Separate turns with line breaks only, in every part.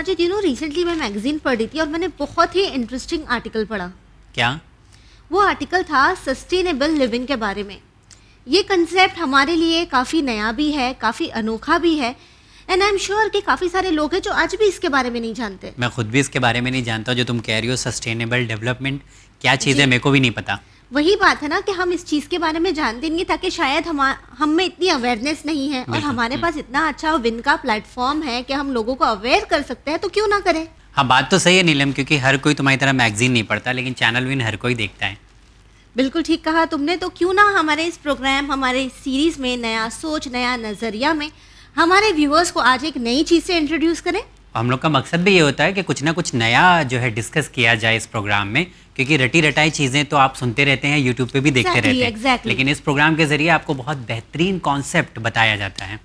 Sajid, recently मैं magazine पढ़ रही थी और मैंने बहुत ही इंटरेस्टिंग आर्टिकल पढ़ा.
क्या?
वो आर्टिकल था सस्टेनेबल लिविंग के बारे में. ये कंसेप्ट हमारे लिए काफ़ी नया भी है, काफ़ी अनोखा भी है, एंड आई एम श्योर कि काफ़ी सारे लोग हैं जो आज भी इसके बारे में नहीं जानते.
मैं खुद भी इसके बारे में नहीं जानता. जो तुम कह रही हो सस्टेनेबल डेवलपमेंट, क्या चीज़ है, मेरे को भी नहीं पता.
वही बात है ना कि हम इस चीज़ के बारे में जानते नहीं, ताकि शायद हम में इतनी अवेयरनेस नहीं है और हमारे पास इतना अच्छा विन का प्लेटफॉर्म है कि हम लोगों को अवेयर कर सकते हैं, तो क्यों ना करें.
हाँ, बात तो सही है नीलम, क्योंकि हर कोई तुम्हारी तरह मैगजीन नहीं पढ़ता, लेकिन चैनल विन हर कोई देखता है.
बिल्कुल ठीक कहा तुमने. तो क्यों ना हमारे इस प्रोग्राम, हमारे सीरीज़ में नया सोच, नया नज़रिया में हमारे व्यूअर्स को आज एक नई चीज़ से इंट्रोड्यूस करें.
हम लोग का मकसद भी ये होता है कि कुछ ना कुछ नया जो है डिस्कस किया जाए इस प्रोग्राम में, क्योंकि रटी रटाई चीज़ें तो आप सुनते रहते हैं, यूट्यूब पे भी देखते रहते हैं, लेकिन इस प्रोग्राम के जरिए आपको बहुत बेहतरीन कॉन्सेप्ट बताया जाता है.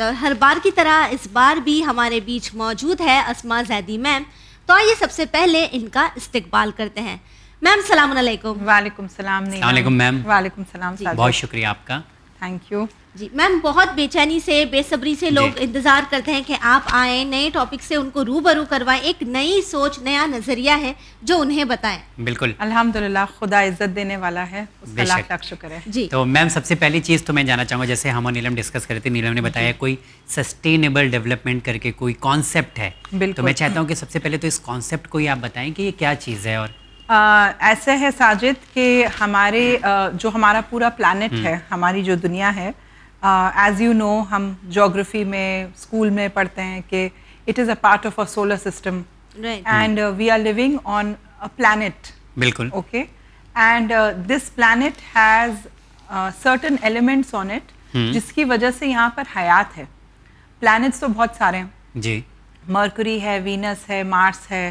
और हर बार की तरह इस बार भी हमारे बीच मौजूद है अस्मा जैदी मैम. तो आइए सबसे पहले इनका इस्तकबाल करते हैं. मैम सलाम अलैकुम.
वालेकुम सलाम.
वालेकुम मैम.
वालेकुम सलाम.
बहुत शुक्रिया आपका.
Thank you
ji. मैम बहुत बेचैनी से, बेसब्री से लोग इंतज़ार करते हैं कि आप आएँ, नए टॉपिक से उनको रूबरू करवाएं, एक नई सोच, नया नज़रिया है जो उन्हें बताएं.
बिल्कुल.
अल्हम्दुलिल्लाह, खुदा इज्जत देने वाला है, उसका लाख लाख शुक्र है.
जी.
तो मैम सबसे पहली चीज़ तो मैं जानना चाहूँगा, जैसे हम और नीलम डिस्कस कर रहे थे, नीलम ने बताया कोई सस्टेनेबल डेवलपमेंट करके कोई कॉन्सेप्ट है, तो मैं चाहता हूँ कि सबसे पहले तो इस कॉन्सेप्ट को ही आप बताएं कि ये क्या चीज़ है. और
ऐसा है साजिद कि हमारे जो हमारा पूरा प्लानट है, हमारी जो दुनिया है, एज यू नो, हम ज्योग्राफी में, स्कूल में पढ़ते हैं कि it is a part of a solar system and we are living on a planet.
बिल्कुल.
Okay. And this planet has certain elements on it, जिसकी वजह से यहाँ पर हयात है. प्लैनेट्स तो बहुत सारे हैं
जी.
मरकरी है, वीनस है, मार्स है,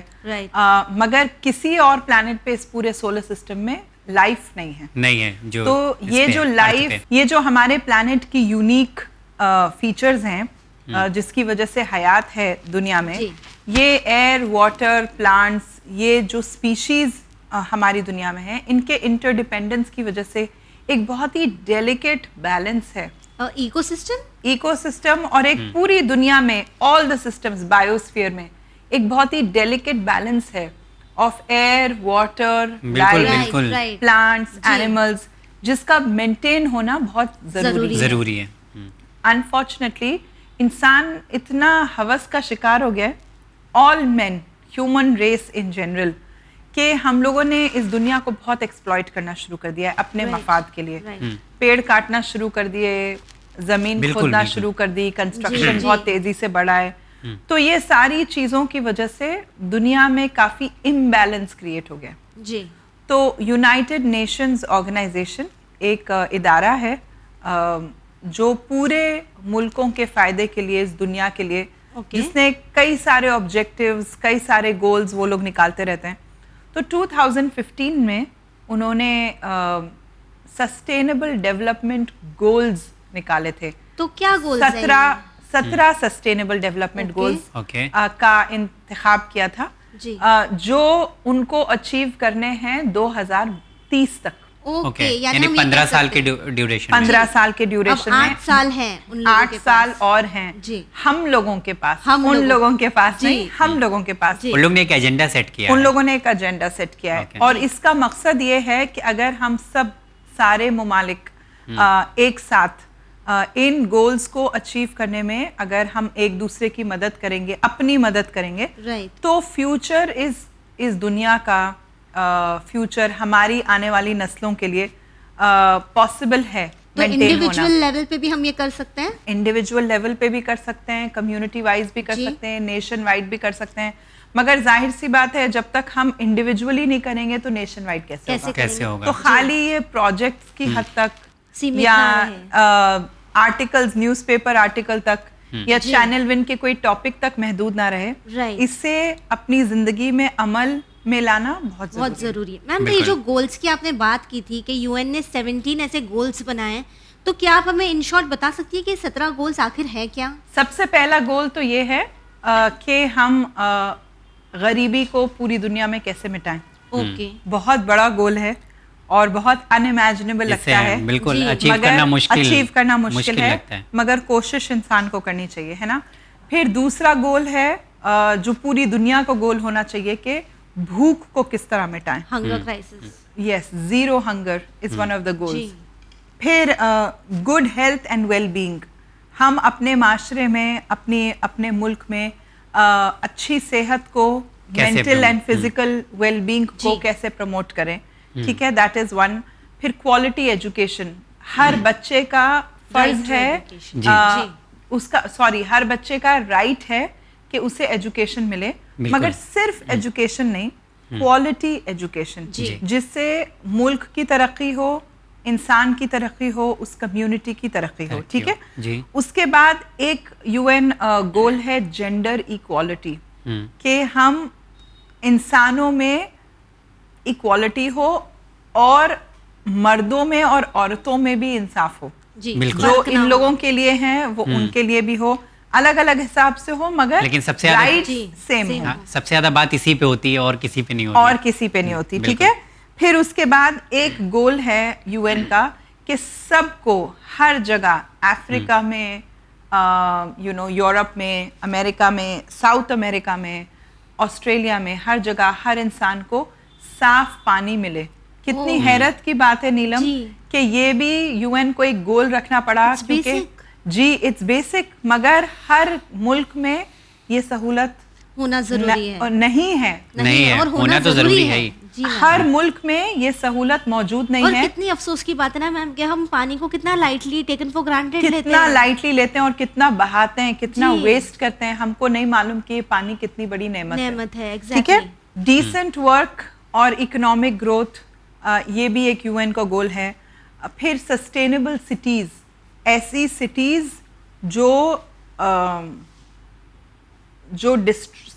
मगर किसी और प्लैनेट पे इस पूरे सोलर सिस्टम में लाइफ नहीं है.
जो
तो ये जो लाइफ, ये जो हमारे प्लैनेट की यूनिक फीचर्स हैं, जिसकी वजह से हयात है दुनिया में, ये एयर, वाटर, प्लांट्स, ये जो स्पीशीज हमारी दुनिया में है, इनके इंटरडिपेंडेंस की वजह से एक बहुत ही डेलिकेट बैलेंस है. इकोसिस्टम और एक पूरी दुनिया में, ऑल द सिस्टम्स, बायोस्फीयर में एक बहुत ही डेलिकेट बैलेंस है of air, water, life, plants, animals, जिसका मेंटेन होना बहुत जरूरी है. अनफॉर्चुनेटली इंसान इतना हवस का शिकार हो गया, all men, human race in general, कि हम लोगों ने इस दुनिया को बहुत एक्सप्लॉइट करना शुरू कर दिया है अपने मफाद के लिए. पेड़ काटना शुरू कर दिए, जमीन खोदना शुरू कर दी, कंस्ट्रक्शन बहुत तेजी से बढ़ा है. तो ये सारी चीज़ों की वजह से दुनिया में काफ़ी इम्बैलेंस क्रिएट हो गया
जी.
तो यूनाइटेड नेशंस ऑर्गेनाइजेशन एक इदारा है जो पूरे मुल्कों के फ़ायदे के लिए, इस दुनिया के लिए, जिसने कई सारे ऑब्जेक्टिव्स, कई सारे गोल्स वो लोग निकालते रहते हैं. तो 2015 में उन्होंने सस्टेनेबल डेवलपमेंट गोल्स निकाले थे.
तो क्या गोल्स?
17 सस्टेनेबल डेवलपमेंट गोल्स का इंतखाब किया था
जी.
जो उनको अचीव करने हैं 2030 तक.
यानी 15 साल के ड्यूरेशन.
15 साल के ड्यूरेशन में
8 साल हैं,
8 साल और हैं हम लोगों के पास, उन लोगों के पास नहीं, हम लोगों के पास.
उन लोगों ने एक एजेंडा सेट किया,
उन लोगों ने एक एजेंडा सेट किया है. और इसका मकसद ये है कि अगर हम सब सारे ममालिक एक साथ इन गोल्स को अचीव करने में अगर हम एक दूसरे की मदद करेंगे, अपनी मदद करेंगे, तो फ्यूचर इस दुनिया का फ्यूचर हमारी आने वाली नस्लों के लिए पॉसिबल है.
तो इंडिविजुअल लेवल पे भी हम ये कर सकते हैं,
इंडिविजुअल लेवल पे भी कर सकते हैं, कम्युनिटी वाइज भी कर सकते हैं, नेशन वाइड भी कर सकते हैं. मगर जाहिर सी बात है, जब तक हम इंडिविजुअली नहीं करेंगे तो नेशन वाइड कैसे होगा. तो खाली ये प्रोजेक्ट्स की हद तक या आर्टिकल्स, न्यूज़पेपर आर्टिकल तक या चैनल विन के कोई टॉपिक तक महदूद ना रहे. इससे अपनी जिंदगी में अमल में लाना बहुत
जरूरी है. मैम, ये जो गोल्स की आपने बात की थी कि यूएन ने 17 ऐसे गोल्स बनाए, तो क्या आप हमें इन शॉर्ट बता सकती है कि 17 गोल्स आखिर है क्या?
सबसे पहला गोल तो ये है कि हम गरीबी को पूरी दुनिया में कैसे मिटाएं. बहुत बड़ा गोल है और बहुत अनइमेजिनेबल लगता है.
बिल्कुल अचीव करना मुश्किल
है, मगर कोशिश इंसान को करनी चाहिए, है ना. फिर दूसरा गोल है जो पूरी दुनिया को गोल होना चाहिए कि भूख को किस तरह मिटाएं.
Hunger crisis.
Yes, zero hunger is one of the goals. फिर good health and well being. हम अपने माशरे में, अपने मुल्क में अच्छी सेहत को, mental and physical well being को कैसे प्रमोट करें. ठीक है, दैट इज वन. फिर क्वालिटी एजुकेशन. हर बच्चे का फर्ज है हर बच्चे का राइट है कि उसे एजुकेशन मिले, मगर सिर्फ एजुकेशन नहीं, क्वालिटी एजुकेशन, जिससे मुल्क की तरक्की हो, इंसान की तरक्की हो, उस कम्युनिटी की तरक्की हो. ठीक है. उसके बाद एक UN गोल है जेंडर इक्वालिटी, कि हम इंसानों में इक्वालिटी हो और मर्दों में और औरतों में भी इंसाफ हो. जो इन लोगों के लिए हैं वो उनके लिए भी हो, अलग अलग हिसाब से हो, मगर
लेकिन सबसे
राइट सेम हो.
सबसे ज्यादा बात इसी पे होती है और किसी पे नहीं होती. ठीक है. फिर उसके बाद एक गोल है UN का कि सबको हर जगह, अफ्रीका में, यूरोप में, अमेरिका में, साउथ अमेरिका में, ऑस्ट्रेलिया में, हर जगह हर इंसान को साफ पानी मिले. कितनी हैरत की बात है नीलम कि ये भी UN को एक गोल रखना पड़ा, क्योंकि जी इट्स बेसिक, मगर हर मुल्क में ये सहूलत
होना जरूरी है
और नहीं है
और होना तो जरूरी है.
हर मुल्क में ये सहूलत मौजूद नहीं है.
और कितनी अफसोस की बात है ना मैम कि हम पानी को कितना लाइटली टेकन फॉर ग्रांटेड लेते हैं,
कितना लाइटली लेते हैं और कितना बहाते हैं, कितना वेस्ट करते हैं. हमको नहीं मालूम कि ये पानी कितनी बड़ी नेमत है.
ठीक है.
डिसेंट वर्क और इकोनॉमिक ग्रोथ, ये भी एक UN का गोल है. फिर सस्टेनेबल सिटीज, ऐसी सिटीज जो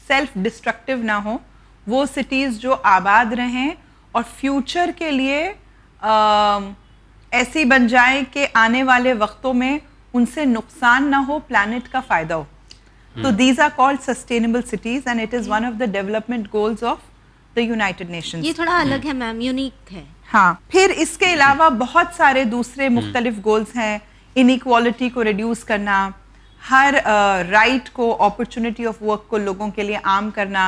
सेल्फ डिस्ट्रक्टिव ना हो, वो सिटीज जो आबाद रहें और फ्यूचर के लिए ऐसी बन जाए कि आने वाले वक्तों में उनसे नुकसान ना हो, प्लैनेट का फायदा हो. तो these are called sustainable cities and it is one of the development goals of the United Nations.
ये थोड़ा अलग है मैम, यूनिक है.
हाँ. फिर इसके अलावा बहुत सारे दूसरे मुख्तलिफ गोल्स हैं. इनइक्वालिटी को रिड्यूस करना, हर राइट को, अपॉर्चुनिटी ऑफ वर्क को लोगों के लिए आम करना,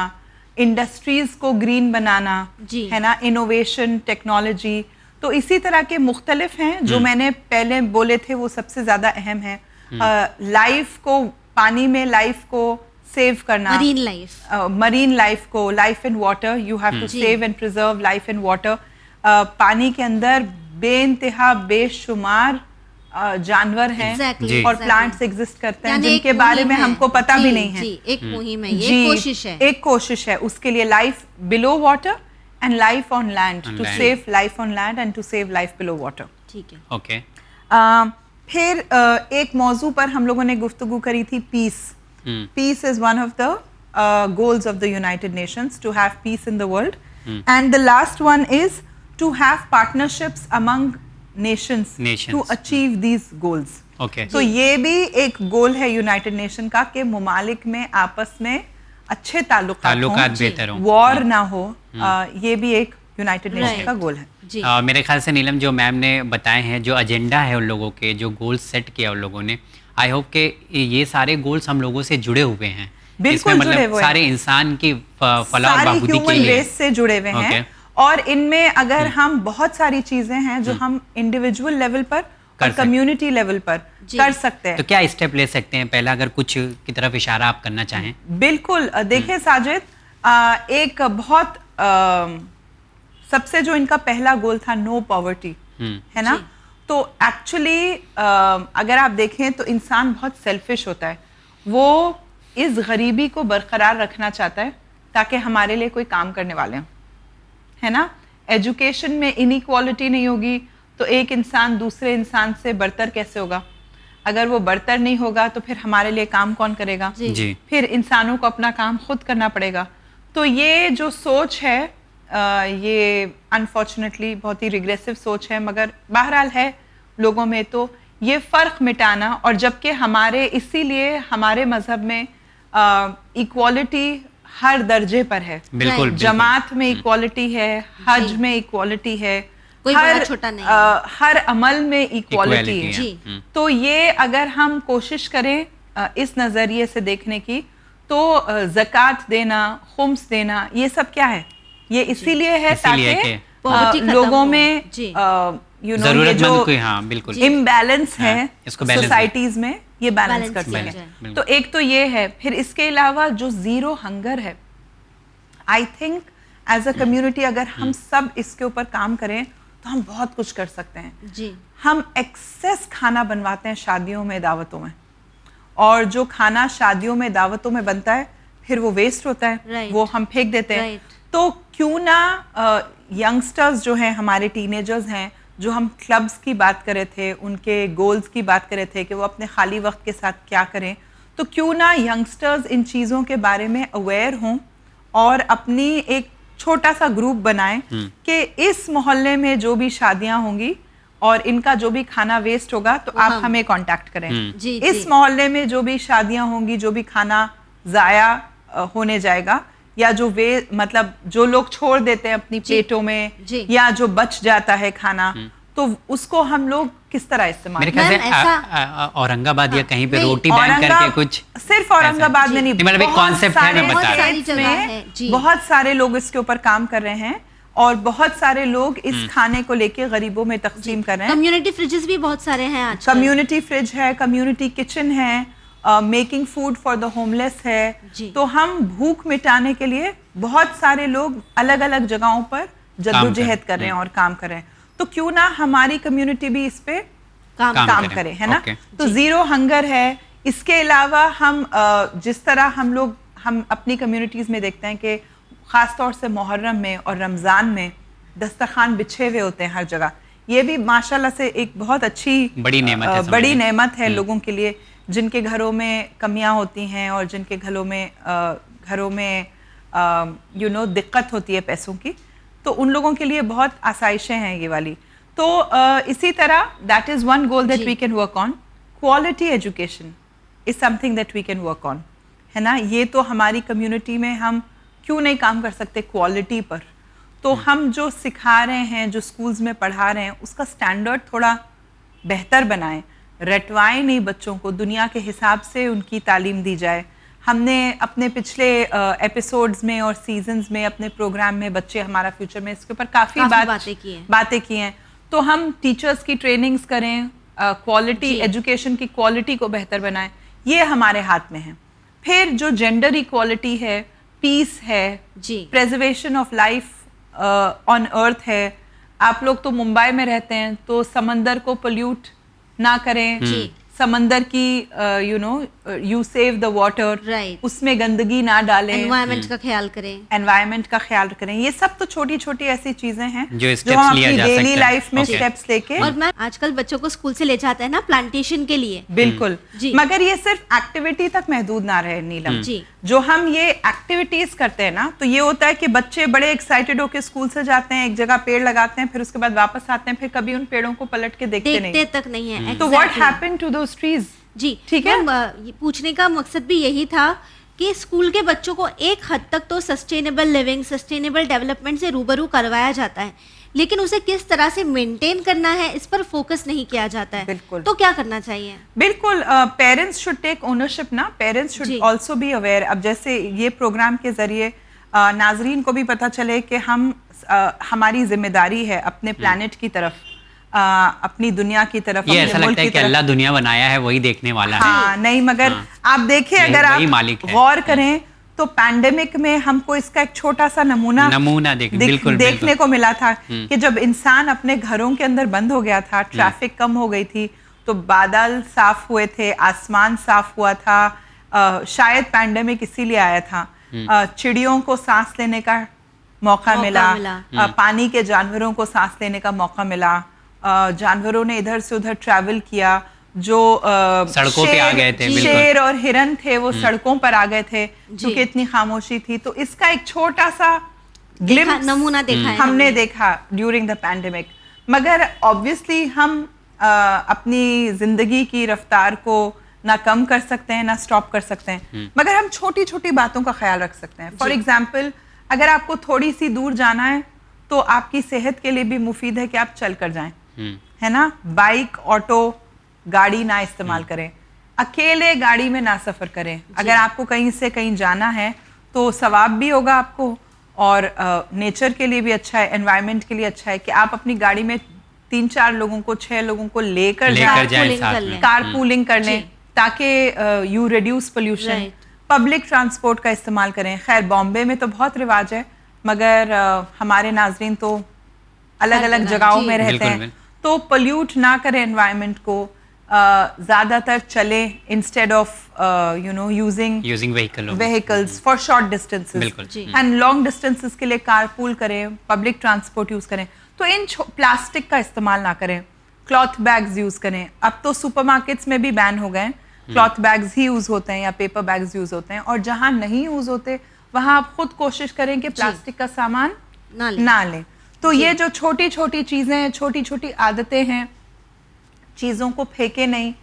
इंडस्ट्रीज को ग्रीन बनाना, है ना, इनोवेशन, टेक्नोलॉजी. तो इसी तरह के मुख्तलिफ हैं. जो मैंने पहले बोले थे वो सबसे ज्यादा अहम है. लाइफ को, पानी में लाइफ को सेव करना, मरीन लाइफ को, life in water, you have to save and preserve life in water. पानी के अंदर बेइंतहा बेशुमार जानवर हैं और प्लांट्स एग्जिस्ट करते हैं जिनके बारे में हमको पता भी नहीं है.
एक मुहिम है, एक कोशिश है
उसके लिए, life below water and life on land, to save life on land and to save life below water.
ठीक है.
ओके.
फिर एक मौजू पर हम लोगों ने गुफ्तगू करी थी, peace. Peace is one of the goals of the United Nations, to have peace in the world. And the last one is to have partnerships among nations to achieve these goals.
Okay.
तो ये भी एक गोल है United nation का कि मुमालिक में आपस में अच्छे ताल्लुकात बेहतर हो, वॉर ना हो. ये भी एक यूनाइटेड नेशन का गोल है.
मेरे ख्याल से नीलम, जो मैम ने बताए हैं, जो एजेंडा है उन लोगों के, जो गोल सेट किया उन लोगों ने, आई होप के ये सारे गोल्स हम लोगों से जुड़े हुए हैं.
बिल्कुल जुड़े हुए,
सारे इंसान की फलाह और बहबूदी के लिए
से जुड़े हुए हैं. और इनमें अगर हम बहुत सारी चीजें हैं जो हम इंडिविजुअल लेवल पर और कम्युनिटी लेवल पर कर सकते हैं.
तो क्या स्टेप ले सकते हैं? पहला अगर कुछ की तरफ इशारा आप करना चाहें.
बिल्कुल. देखिए साजिद, एक बहुत सबसे जो इनका पहला गोल था, नो पॉवर्टी, है ना. तो एक्चुअली अगर आप देखें तो इंसान बहुत सेल्फिश होता है. वो इस गरीबी को बरकरार रखना चाहता है ताकि हमारे लिए कोई काम करने वाले हों, है ना. एजुकेशन में इनइक्वालिटी नहीं होगी तो एक इंसान दूसरे इंसान से बरतर कैसे होगा? अगर वो बरतर नहीं होगा तो फिर हमारे लिए काम कौन करेगा?
जी.
फिर इंसानों को अपना काम खुद करना पड़ेगा. तो ये जो सोच है, ये अनफॉर्चुनेटली बहुत ही रिग्रेसिव सोच है, मगर बहरहाल है लोगों में. तो ये फ़र्क मिटाना, और जबकि हमारे, इसीलिए हमारे मजहब में इक्वालिटी हर दर्जे पर है.
बिल्कुल.
जमात में इक्वालिटी है, हज में इक्वालिटी है,
कोई बड़ा छोटा नहीं,
हर अमल में इक्वालिटी है. तो ये अगर हम कोशिश करें इस नजरिए से देखने की, تو زکات دینا, خمس دینا, یہ سب کیا ہے؟ یہ اسی لیے ہے تاکہ لوگوں میں
ضرورت مند کوئی بالکل
امبیلنس ہے سوسائٹیز میں, یہ بیلنس کر سکیں. تو ایک تو یہ ہے. پھر اس کے علاوہ جو زیرو ہنگر ہے, I think as a community اگر ہم سب اس کے اوپر کام کریں تو ہم بہت کچھ کر سکتے ہیں. ہم ایکسیس کھانا بنواتے ہیں شادیوں میں, دعوتوں میں, اور جو کھانا شادیوں میں دعوتوں میں بنتا ہے پھر وہ ویسٹ ہوتا ہے, وہ ہم پھینک دیتے ہیں. تو کیوں نہ ینگسٹرز جو ہیں ہمارے ٹینیجرز ہیں, جو ہم کلبز کی بات کرے تھے, ان کے گولز کی بات کرے تھے کہ وہ اپنے خالی وقت کے ساتھ کیا کریں, تو کیوں نہ ینگسٹرز ان چیزوں کے بارے میں اویئر ہوں اور اپنی ایک چھوٹا سا گروپ بنائیں کہ اس محلے میں جو بھی شادیاں ہوں گی اور ان کا جو بھی کھانا ویسٹ ہوگا تو آپ ہمیں کانٹیکٹ کریں. اس محلے میں جو بھی شادیاں ہوں گی, جو بھی کھانا ضائع ہونے جائے گا, یا جو مطلب جو لوگ چھوڑ دیتے ہیں اپنی پلیٹوں میں, یا جو بچ جاتا ہے کھانا, تو اس کو ہم لوگ کس طرح استعمال کریں.
میرے خیال سے اورنگ آباد یا کہیں پہ روٹی بین کر کے کچھ,
صرف اورنگ آباد میں نہیں, بہت سارے لوگ اس کے اوپر کام کر رہے ہیں اور بہت سارے لوگ اس کھانے کو لے کے غریبوں میں تقسیم کر رہے ہیں.
کمیونٹی فریجز بھی بہت سارے ہیں آج.
کمیونٹی فریج ہے, کمیونٹی کچن ہے, making food for the homeless ہے. تو ہم بھوک مٹانے کے لیے بہت سارے لوگ الگ الگ جگہوں پر جدوجہد کر رہے ہیں اور کام کر رہے ہیں. تو کیوں نہ ہماری کمیونٹی بھی اس پہ کام کرے, ہے نا. تو زیرو ہنگر ہے. اس کے علاوہ ہم جس طرح ہم اپنی کمیونٹیز میں دیکھتے ہیں کہ خاص طور سے محرم میں اور رمضان میں دسترخوان بچھے ہوئے ہوتے ہیں ہر جگہ. یہ بھی ماشاءاللہ سے ایک بہت اچھی بڑی نعمت ہے لوگوں کے لیے جن کے گھروں میں کمیاں ہوتی ہیں اور جن کے گھروں میں دقت ہوتی ہے پیسوں کی. تو ان لوگوں کے لیے بہت آسائشیں ہیں یہ والی. تو اسی طرح that is one goal that we can work on. Quality education is something that we can work on, ہے نا. یہ تو ہماری کمیونٹی میں ہم کیوں نہیں کام کر سکتے کوالٹی پر. تو ہم جو سکھا رہے ہیں, جو سکولز میں پڑھا رہے ہیں, اس کا سٹینڈرڈ تھوڑا بہتر بنائیں. رٹوائیں نہیں بچوں کو, دنیا کے حساب سے ان کی تعلیم دی جائے. ہم نے اپنے پچھلے ایپیسوڈز میں اور سیزنز میں اپنے پروگرام میں بچے ہمارا فیوچر میں اس کے اوپر کافی باتیں کی ہیں. تو ہم ٹیچرز کی ٹریننگز کریں, کوالٹی ایجوکیشن کی کوالٹی کو بہتر بنائیں. یہ ہمارے ہاتھ میں ہے. پھر جو جینڈر ایکوالٹی ہے, پیس ہے, پریزرویشن آف لائف آن ارتھ ہے. آپ لوگ تو ممبئی میں رہتے ہیں, تو سمندر کو پولیوٹ نہ کریں, سمندر کی یو سیو دا واٹر, اس میں گندگی نہ ڈالیں,
انوائرمنٹ کا خیال کریں.
یہ سب تو چھوٹی چھوٹی ایسی چیزیں ہیں جو ہم اپنی ڈیلی لائف میں سٹیپس لے کے.
اور میں آج کل بچوں کو اسکول سے لے جاتے ہیں نا پلانٹیشن کے لیے.
بالکل, مگر یہ صرف ایکٹیویٹی تک محدود نہ رہے نیلم. جو ہم یہ ایکٹیویٹیز کرتے ہیں نا, تو یہ ہوتا ہے کہ بچے بڑے ایکسائٹیڈ ہو کے اسکول سے جاتے ہیں, ایک جگہ پیڑ لگاتے ہیں, پھر اس کے بعد واپس آتے ہیں, پھر کبھی ان پیڑوں کو پلٹ کے دیکھتے تک نہیں ہے. تو what happen to those trees.
جی ٹھیک ہے. پوچھنے کا مقصد بھی یہی تھا کہ اسکول کے بچوں کو ایک حد تک تو سسٹینیبل لیونگ, سسٹینیبل ڈیولپمنٹ سے روبرو کروایا جاتا ہے, لیکن اسے کس طرح سے مینٹین کرنا ہے اس پر فوکس نہیں کیا جاتا ہے. بالکل. تو کیا کرنا چاہیے؟
بالکل, پیرنٹس شوڈ ٹیک اونرشپ نا, parents should also be aware. اب جیسے یہ پروگرام کے ذریعے ناظرین کو بھی پتہ چلے کہ ہماری ذمہ داری ہے اپنے پلانٹ کی طرف, اپنی دنیا کی طرف.
یہ ایسا لگتا ہے کہ اللہ دنیا بنایا ہے وہی دیکھنے والا ہے.
ہاں نہیں, مگر آپ دیکھیں, اگر آپ غور کریں تو پینڈیمک میں ہم کو اس کا ایک چھوٹا سا نمونہ دیکھنے کو ملا تھا کہ جب انسان اپنے گھروں کے اندر بند ہو گیا تھا, ٹریفک کم ہو گئی تھی, تو بادل صاف ہوئے تھے, آسمان صاف ہوا تھا. شاید پینڈیمک اسی لیے آیا تھا. چڑیوں کو سانس لینے کا موقع ملا, پانی کے جانوروں کو سانس لینے کا موقع ملا, جانوروں نے ادھر سے ادھر ٹریول کیا. جو
سڑکوں پہ آ گئے تھے,
شیر اور ہرن تھے وہ سڑکوں پر آ گئے تھے کیونکہ اتنی خاموشی تھی. تو اس کا ایک چھوٹا سا
نمونہ
ہم نے دیکھا ڈیورنگ دا پینڈیمک. مگر آبویسلی ہم اپنی زندگی کی رفتار کو نہ کم کر سکتے ہیں نہ سٹاپ کر سکتے ہیں, مگر ہم چھوٹی چھوٹی باتوں کا خیال رکھ سکتے ہیں. فار ایگزامپل, اگر آپ کو تھوڑی سی دور جانا ہے تو آپ کی صحت کے لیے بھی مفید ہے کہ آپ چل کر جائیں, ہے نا. بائک, آٹو, گاڑی نہ استعمال کریں. अकेले गाड़ी में ना सफ़र करें. अगर आपको कहीं से कहीं जाना है तो सवाब भी होगा आपको और नेचर के लिए भी अच्छा है, एनवायरनमेंट के लिए अच्छा है कि आप अपनी गाड़ी में 3-4 लोगों को 6 लोगों को लेकर जाएं, कार पूलिंग कर लें ताकि you reduce pollution. Public transport का इस्तेमाल करें. खैर बॉम्बे में तो बहुत रिवाज है मगर हमारे नाजरीन तो अलग अलग जगहों में रहते हैं, तो पोल्यूट ना करें एनवायरनमेंट को. ज़्यादातर चलें instead of using vehicles for short distances and long distances के लिए कार पूल करें, पब्लिक ट्रांसपोर्ट यूज़ करें. तो इन प्लास्टिक का इस्तेमाल ना करें. क्लॉथ बैग्स यूज़ करें. अब तो सुपरमार्केट्स में भी बैन हो गए, क्लॉथ बैग्स ही यूज़ होते हैं या पेपर बैग्स यूज़ होते हैं. और जहाँ नहीं यूज़ होते वहाँ आप खुद कोशिश करें कि प्लास्टिक का सामान ना लें. तो ये जो छोटी छोटी चीज़ें, छोटी छोटी आदतें हैं, चीज़ों को फेंके नहीं,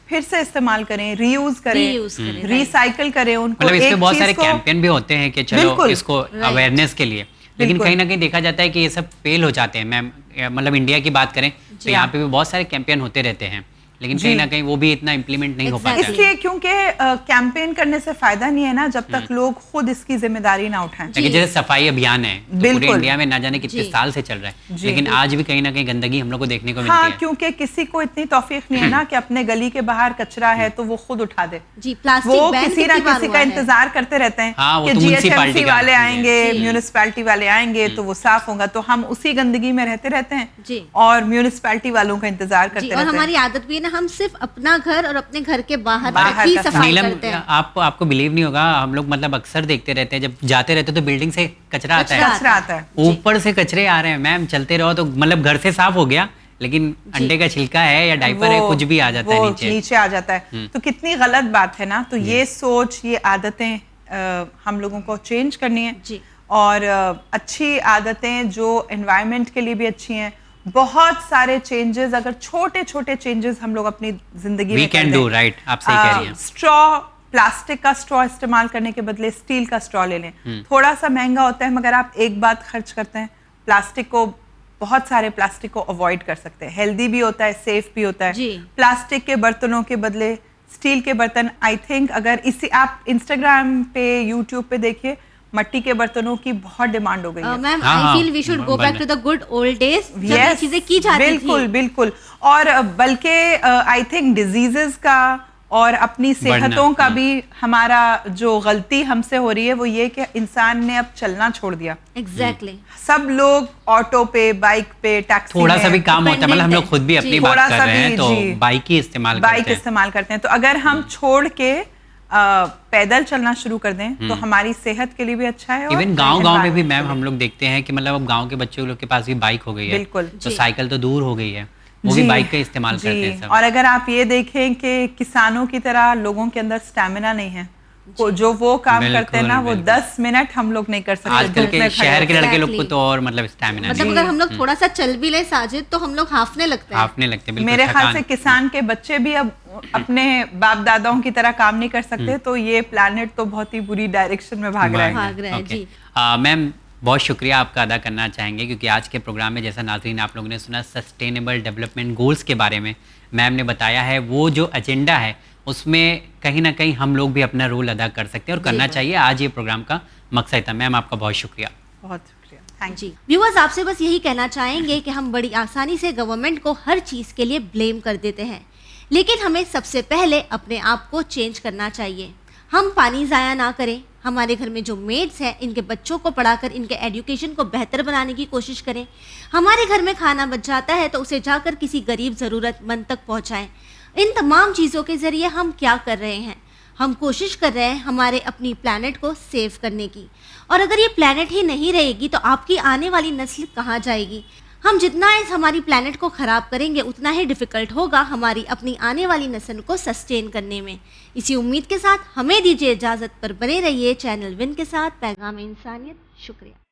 फिर से इस्तेमाल करें, रीयूज करें, रिसाइकल करें उनको.
मतलब इसके बहुत सारे कैंपेन भी होते हैं कि चलो इसको अवेयरनेस के लिए, लेकिन कहीं ना कहीं देखा जाता है कि ये सब फेल हो जाते हैं. मैम मतलब इंडिया की बात करें तो यहाँ पे भी बहुत सारे कैंपेन होते रहते हैं, लेकिन कहीं ना कहीं वो भी इतना इम्प्लीमेंट नहीं हो पाता.
इसलिए क्योंकि कैंपेन करने से फायदा नहीं है ना जब तक लोग खुद इसकी जिम्मेदारी ना उठाएं.
जैसे सफाई अभियान है तो पूरे इंडिया में ना जाने कितने साल से चल रहा है, लेकिन आज भी कहीं ना कहीं गंदगी हम लोग को देखने को मिलती है.
क्योंकि किसी को इतनी तौफीक नहीं है ना कि अपने गली के बाहर कचरा है तो वो खुद उठा दे. वो किसी ना किसी का इंतजार करते रहते हैं कि GHMC वाले आएंगे, म्यूनिसिपैलिटी वाले आएंगे तो वो साफ होगा. तो हम उसी गंदगी में रहते हैं और म्यूनिसिपैलिटी वालों का इंतजार करते रहते हैं.
और हमारी आदत भी हम सिर्फ अपना घर और अपने घर के बाहर ही सफाई करते हैं.
आपको बिलीव नहीं होगा, हम लोग मतलब अक्सर देखते रहते हैं, जब जाते रहते तो बिल्डिंग से कचरा आता है, ऊपर से कचरे आ रहे हैं. मैम चलते रहो तो मतलब घर से साफ हो गया, लेकिन अंडे का छिलका है या डायपर है कुछ भी आ जाता है
नीचे आ जाता है. तो कितनी गलत बात है ना. तो ये सोच, ये आदतें हम लोगों को चेंज करनी है. और अच्छी आदतें जो एनवायरनमेंट के लिए भी अच्छी हैं. बहुत सारे चेंजेस, अगर छोटे छोटे चेंजेस हम लोग अपनी जिंदगी में
कैन डू. राइट, आप सही कह रही हैं.
स्ट्रॉ, प्लास्टिक का स्ट्रॉ इस्तेमाल करने के बदले स्टील का स्ट्रॉ ले लें. थोड़ा सा महंगा होता है मगर आप एक बात खर्च करते हैं, प्लास्टिक को, बहुत सारे प्लास्टिक को अवॉइड कर सकते हैं. हेल्दी भी होता है, सेफ भी होता है. प्लास्टिक के बर्तनों के बदले स्टील के बर्तन. आई थिंक अगर इसी आप इंस्टाग्राम पे, यूट्यूब पे देखिए, मट्टी के बर्तनों की बहुत डिमांड हो गई है.
Ma'am I feel we should go back to the good old days जब ये चीजें की जाती थी.
बिल्कुल. और बल्कि आई थिंक डिजीजेस का और अपनी सेहतों का भी हमारा जो गलती हमसे हो रही है वो ये कि इंसान ने अब चलना छोड़ दिया.
एग्जैक्टली.
सब लोग ऑटो पे, बाइक पे, टैक्सी,
थोड़ा सा भी काम होता है, मतलब हम लोग खुद भी अपनी बात कर रहे हैं तो बाइक ही इस्तेमाल
करते हैं. तो अगर हम छोड़ के पैदल चलना शुरू कर दें तो हमारी सेहत के लिए भी अच्छा है.
इवन गांव में भी मैम हम लोग देखते हैं कि मतलब अब गांव के बच्चों लोग के पास भी बाइक हो गई है.
बिल्कुल.
तो साइकिल तो दूर हो गई है, वो भी बाइक का इस्तेमाल करते हैं सब.
और अगर आप ये देखें कि किसानों की तरह लोगों के अंदर स्टैमिना नहीं है, जो वो काम करते हैं ना वो 10 मिनट हम लोग नहीं कर सकते.
आजकल के शहर के लड़के लोग को तो और मतलब स्टैमिना,
मतलब अगर हम लोग थोड़ा सा चल भी ले साजिद तो हम लोग हाफने लगते हैं.
मेरे ख्याल से किसान के बच्चे भी अब अपने बाप दादाओं की तरह काम नहीं कर सकते. तो ये प्लैनेट तो बहुत ही बुरी डायरेक्शन में भाग रहा है.
मैम बहुत शुक्रिया आपका अदा करना चाहेंगे क्योंकि आज के प्रोग्राम में जैसा नाज़रीन आप लोगों ने सुना सस्टेनेबल डेवलपमेंट गोल्स के बारे में मैम ने बताया है. वो जो एजेंडा है उसमें कहीं ना कहीं हम लोग भी अपना रोल अदा कर सकते हैं और करना चाहिए. आज ये प्रोग्राम का मकसद था. मैम आपका बहुत शुक्रिया.
बहुत शुक्रिया. Thank you.
व्यूअर्स आपसे बस यही कहना चाहेंगे कि हम बड़ी आसानी से गवर्नमेंट को हर चीज़ के लिए ब्लेम कर देते हैं, लेकिन हमें सबसे पहले अपने आप को चेंज करना चाहिए. हम पानी ज़ाया ना करें. हमारे घर में जो मेड्स हैं इनके बच्चों को पढ़ाकर इनके एजुकेशन को बेहतर बनाने की कोशिश करें. हमारे घर में खाना बच जाता है तो उसे जाकर किसी गरीब ज़रूरतमंद तक पहुंचाएं. इन तमाम चीज़ों के ज़रिए हम क्या कर रहे हैं? हम कोशिश कर रहे हैं हमारे अपनी प्लैनेट को सेव करने की. और अगर ये प्लैनेट ही नहीं रहेगी तो आपकी आने वाली नस्ल कहाँ जाएगी? हम जितना इस हमारी प्लैनेट को ख़राब करेंगे उतना ही डिफ़िकल्ट होगा हमारी अपनी आने वाली नस्ल को सस्टेन करने में. इसी उम्मीद के साथ हमें दीजिए इजाज़त. पर बने रहिए चैनल विन के साथ. पैगाम इंसानियत. शुक्रिया.